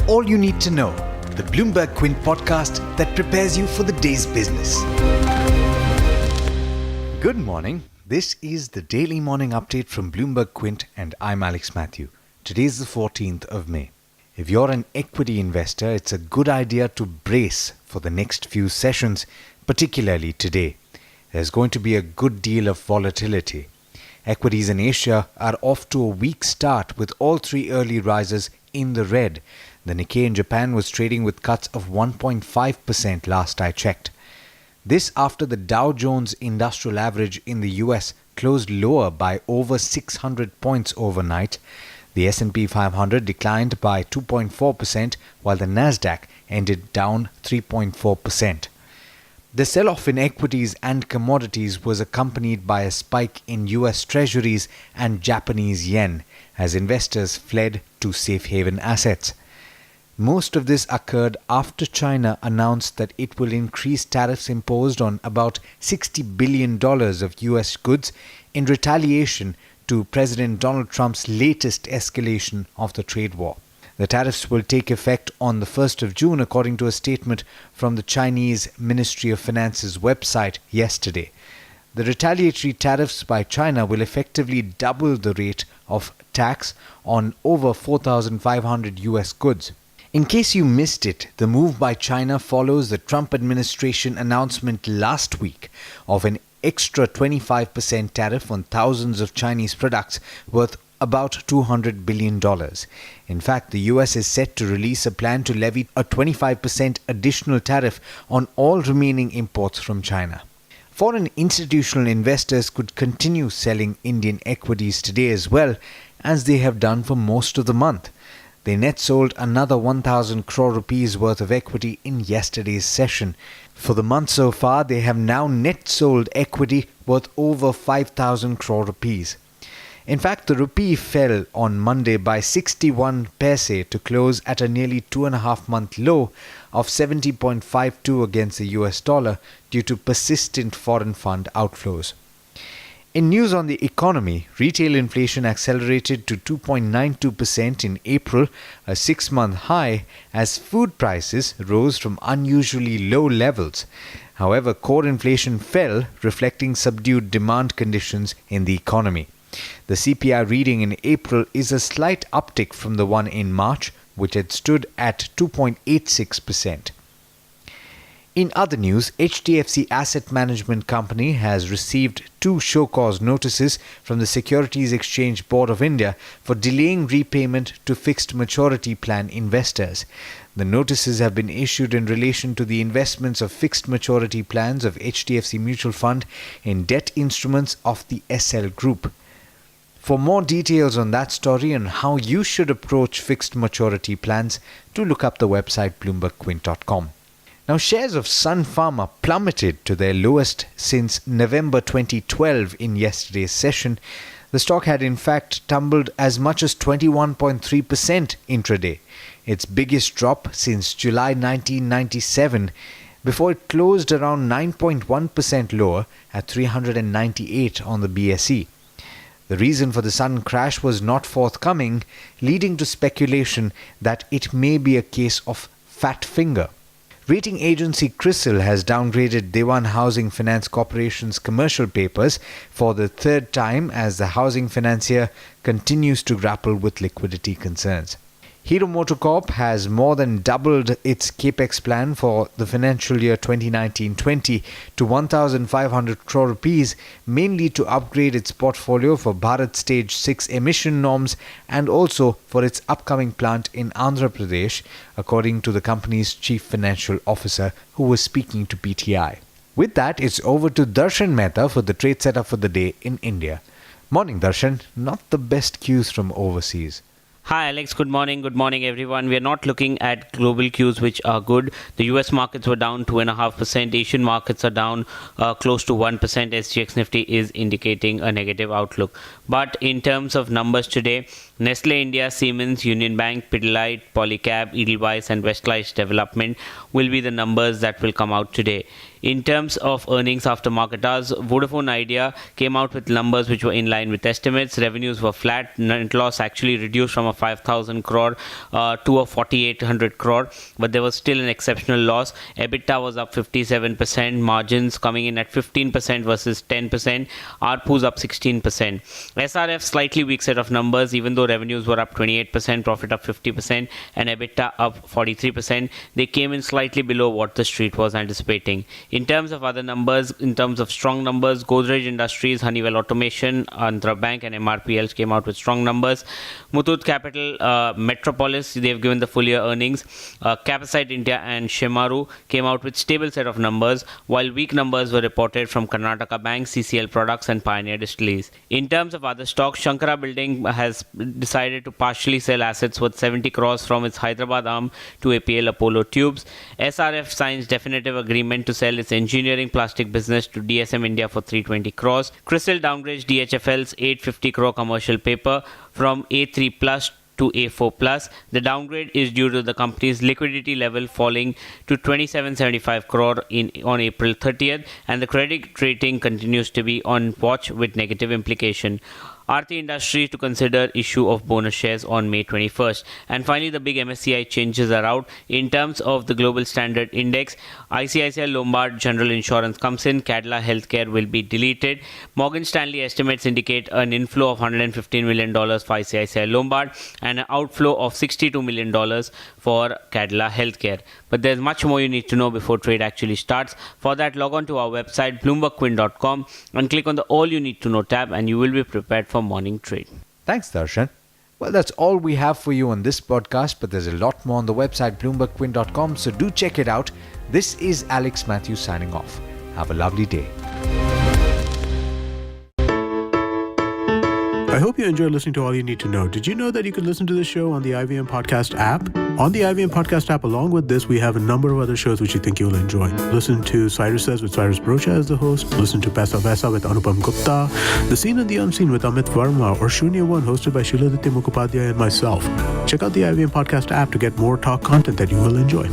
all you need to know, the Bloomberg Quint podcast that prepares you for the day's business. Good morning. This is the daily morning update from Bloomberg Quint, and I'm Alex Matthew. Today is the 14th of May. If you're an equity investor, it's a good idea to brace for the next few sessions, particularly today. There's going to be a good deal of volatility. Equities in Asia are off to a weak start with all three early rises in the red. The Nikkei in Japan was trading with cuts of 1.5% last I checked. This after the Dow Jones Industrial Average in the US closed lower by over 600 points overnight. The S&P 500 declined by 2.4%, while the Nasdaq ended down 3.4%. The sell-off in equities and commodities was accompanied by a spike in US Treasuries and Japanese yen as investors fled to safe haven assets. Most of this occurred after China announced that it will increase tariffs imposed on about $60 billion of US goods in retaliation to President Donald Trump's latest escalation of the trade war. The tariffs will take effect on the 1st of June, according to a statement from the Chinese Ministry of Finance's website yesterday. The retaliatory tariffs by China will effectively double the rate of tax on over 4,500 US goods. In case you missed it, the move by China follows the Trump administration announcement last week of an extra 25% tariff on thousands of Chinese products worth about $200 billion. In fact, the US is set to release a plan to levy a 25% additional tariff on all remaining imports from China. Foreign institutional investors could continue selling Indian equities today as well, as they have done for most of the month. They net sold another 1,000 crore rupees worth of equity in yesterday's session. For the month so far, they have now net sold equity worth over 5,000 crore rupees. In fact, the rupee fell on Monday by 61 paise to close at a nearly 2.5-month low of 70.52 against the US dollar due to persistent foreign fund outflows. In news on the economy, retail inflation accelerated to 2.92% in April, a 6-month high, as food prices rose from unusually low levels. However, core inflation fell, reflecting subdued demand conditions in the economy. The CPI reading in April is a slight uptick from the one in March, which had stood at 2.86%. In other news, HDFC Asset Management Company has received 2 show-cause notices from the Securities Exchange Board of India for delaying repayment to fixed maturity plan investors. The notices have been issued in relation to the investments of fixed maturity plans of HDFC Mutual Fund in debt instruments of the SL Group. For more details on that story and how you should approach fixed maturity plans, do look up the website bloombergquint.com. Now, shares of Sun Pharma plummeted to their lowest since November 2012 in yesterday's session. The stock had in fact tumbled as much as 21.3% intraday, its biggest drop since July 1997, before it closed around 9.1% lower at 398 on the BSE. The reason for the sudden crash was not forthcoming, leading to speculation that it may be a case of fat finger. Rating agency CRISIL has downgraded Dewan Housing Finance Corporation's commercial papers for the third time as the housing financier continues to grapple with liquidity concerns. Hero MotoCorp has more than doubled its capex plan for the financial year 2019-20 to 1,500 crore rupees, mainly to upgrade its portfolio for Bharat Stage 6 emission norms and also for its upcoming plant in Andhra Pradesh, according to the company's chief financial officer, who was speaking to PTI. With that, it's over to Darshan Mehta for the trade setup for the day in India. Morning, Darshan. Not the best cues from overseas. Hi Alex, good morning. Good morning everyone. We are not looking at global cues which are good. The US markets were down 2.5%. Asian markets are down close to 1%. SGX Nifty is indicating a negative outlook. But in terms of numbers today, Nestle India, Siemens, Union Bank, Pidilite, Polycab, Edelweiss and Westlife Development will be the numbers that will come out today. In terms of earnings after market hours, Vodafone Idea came out with numbers which were in line with estimates. Revenues were flat. Net loss actually reduced from a 5,000 crore to a 4,800 crore, but there was still an exceptional loss. EBITDA was up 57%, margins coming in at 15% versus 10%, ARPU's up 16%. SRF slightly weak set of numbers, even though revenues were up 28%, profit up 50%, and EBITDA up 43%. They came in slightly below what the street was anticipating. In terms of other numbers, in terms of strong numbers, Godrej Industries, Honeywell Automation, Andhra Bank and MRPL came out with strong numbers. Muthoot Capital, Metropolis, they've given the full year earnings. Capacite India and Shemaru came out with stable set of numbers, while weak numbers were reported from Karnataka Bank, CCL Products and Pioneer Distilleries. In terms of other stocks, Shankara Building has decided to partially sell assets worth 70 crores from its Hyderabad arm to APL Apollo Tubes. SRF signs definitive agreement to sell its engineering plastic business to DSM India for 320 crores. CRISIL downgrades DHFL's 850 crore commercial paper from A3 plus to A4 plus. The downgrade is due to the company's liquidity level falling to 2775 crore on April 30th, and the credit rating continues to be on watch with negative implication. Aarti Industries to consider issue of bonus shares on May 21st. And finally, the big MSCI changes are out. In terms of the global standard index, ICICI Lombard General Insurance comes in, Cadila Healthcare will be deleted. Morgan Stanley estimates indicate an inflow of $115 million for ICICI Lombard and an outflow of $62 million for Cadila Healthcare. But there's much more you need to know before trade actually starts. For that, log on to our website bloombergquint.com and click on the All You Need to Know tab, and you will be prepared for morning trade. Thanks, Darshan. Well, that's all we have for you on this podcast, but there's a lot more on the website bloombergquint.com, so do check it out. This is Alex Matthews signing off. Have a lovely day. I hope you enjoyed listening to All You Need to Know. Did you know that you can listen to the show on the IVM Podcast app? On the IVM Podcast app, along with this, we have a number of other shows which you think you'll enjoy. Listen to Cyrus Says with Cyrus Brocha as the host. Listen to Paisa Vaisa with Anupam Gupta. The Scene and the Unseen with Amit Verma, or Shunya One hosted by Shiladitya Mukhopadhyay and myself. Check out the IVM Podcast app to get more talk content that you will enjoy.